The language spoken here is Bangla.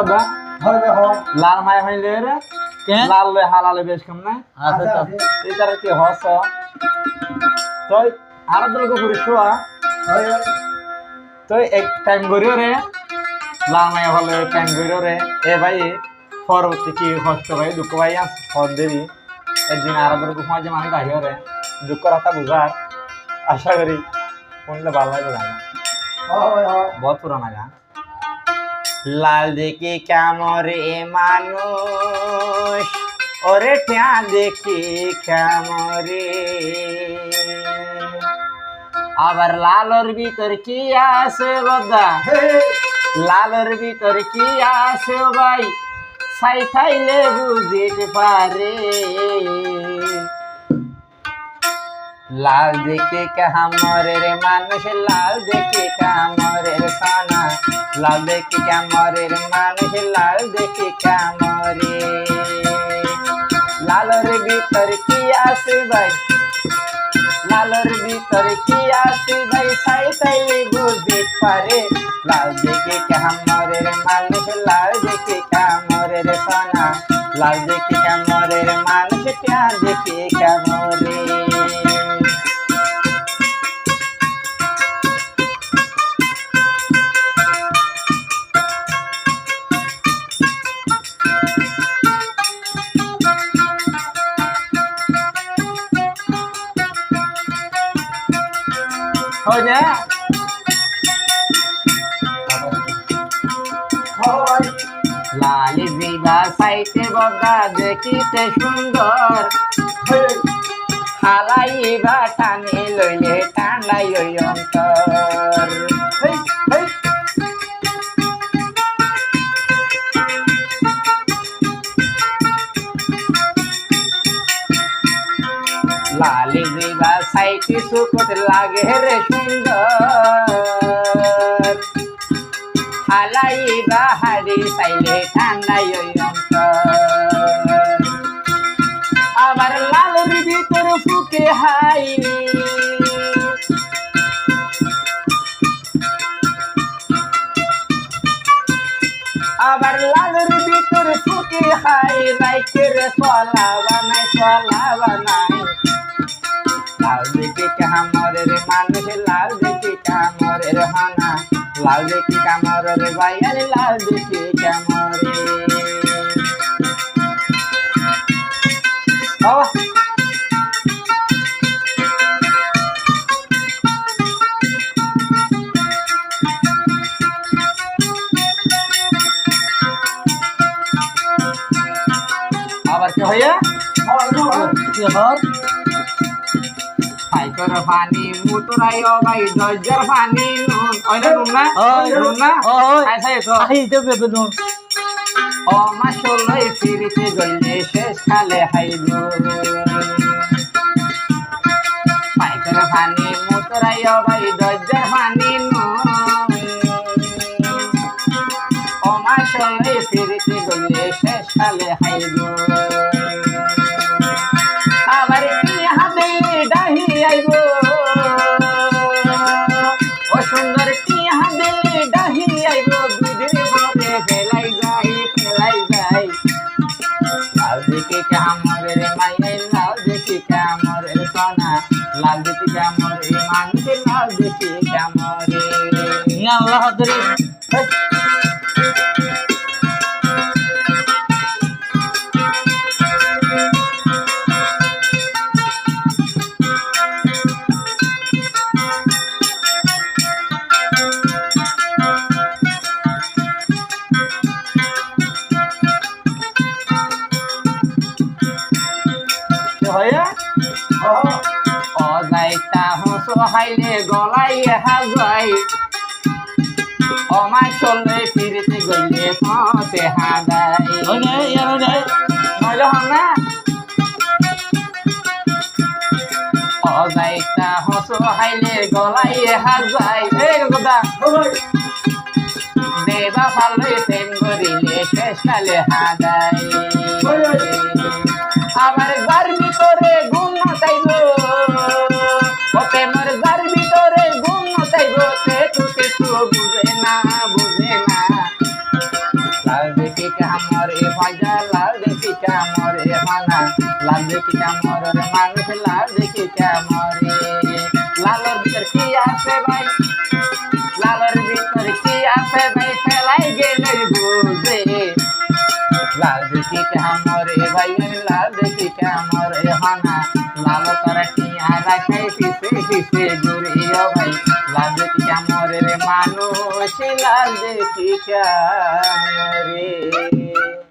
বদা লাল মাই হইলে রে লাল লই হালালে বেশ কম না আছে তো এই তার কি হস তুই আর দল গো করিস তুই এক টাইম গরিও রে লাল মাই হলে টাইম গরিও রে এ ভাই পরবর্তী কি কষ্ট ভাই দুঃখ ভাই আস হদ দেরি একদিন আর দল গো মাঝে মানে গাইও রে দুঃখ রাতা বুঝার আশা করি শুনলে ভালো লাগবে গান বহুত পুরানা গান লাল দেখে কেমরে মানুষ ওরে ট্যা দেখে কেমরে আবার লালর ভিতর কি আছে বদা লালর ভিতর কি আছে ভাই সাইথাইলে বুঝিতে পারে লাল দেখে কামরে রে মানুষ লাল দেখে কামরে সোনা লাল দেখে কামরে রে মানুষ লাল দেখে কামরে লালর ভিতর কি আছে ভাই লালর ভিতর কি আছে ভাই সাইতাইলে বুঝতে পারে লাল দেখে কামরে রে মানুষ লাল দেখে কামরে রে সোনা লাল দেখে কামরে রে মানুষ প্যার দেখে কামরে हो जा लाल जीवा साइते बदा देखिते सुंदर हालाइबा टानी लइले टांडाई अंतर लाल जीवा साइते सुकट लागे रे सुंदर हालाइबा हाड़ी साइले ठांडाई अंतर आबार लालर ভিতর ফুকে হাইনি আবার লালর ভিতর ফুকে হাই রাইকে রে সোলা বানাই লাল দেখে কামরে রে মানুষ লাল দেখে কামরে রে হানা লাল দেখে কামরে রে ভাই আরে লাল দেখে কামরে বাবা আবার কি হইয়া কি হর ফাইকর পানি মুতরাইও ভাই দজ্জার পানি নুন ওইনা নুন না নুন না আইসা এসো আই দেবে নুন ও মাশাল্লাহ ফিরিতে গইলে শেষ কালে হাইবো ফাইকর পানি মুতরাইও ভাই দজ্জার পানি নুন ও মাশাল্লাহ ফিরিতে গইলে শেষ কালে হাইবো আবার কি হাতে ডাহি আইবো ও সুন্দর কি হাতে ডাহি আইবো দুধের ভরে ফেলাই যাই লাল দেখে কামরে রে মাইয়াই লাল দেখে কামরে সোনা লাল দেখে কামরে মানুষ লাল দেখে কামরে ইয়া আল্লাহ হদরি অজাইতা হসো হাইলে গলাই হাজাই অমাই চলে ফিরতে গইলে পথে হাদাই ওনে ইয়ার ওনে নইলে হন না অজাইতা হসো হাইলে গলাই হাজাই এই কথা দেবা ফালে প্রেম করিলে শেষ কালে হাদাই আবার ঘর ভিতরে গুণ চাইব ও প্রেমের ঘর ভিতরে গুণ চাইব সে তো কিছু বুঝে না লাল দেখি কামরে ভাজা লাল দেখি কামরে হানা লাল দেখি কামরে মানুষ লাল দেখি কামরে লালের ভিতর কি আছে ভাই লালের ভিতর কি আছে ভাই ফেলাই গেলে বুঝে লাল দেখি কামরে ভাই লাল দেখি কামরে হানা লাল তারা কি রাখাই পিছে পিছে ঘুরিও ভাই লাল দেখি কামরে মানুষ লাল দেখি কামরে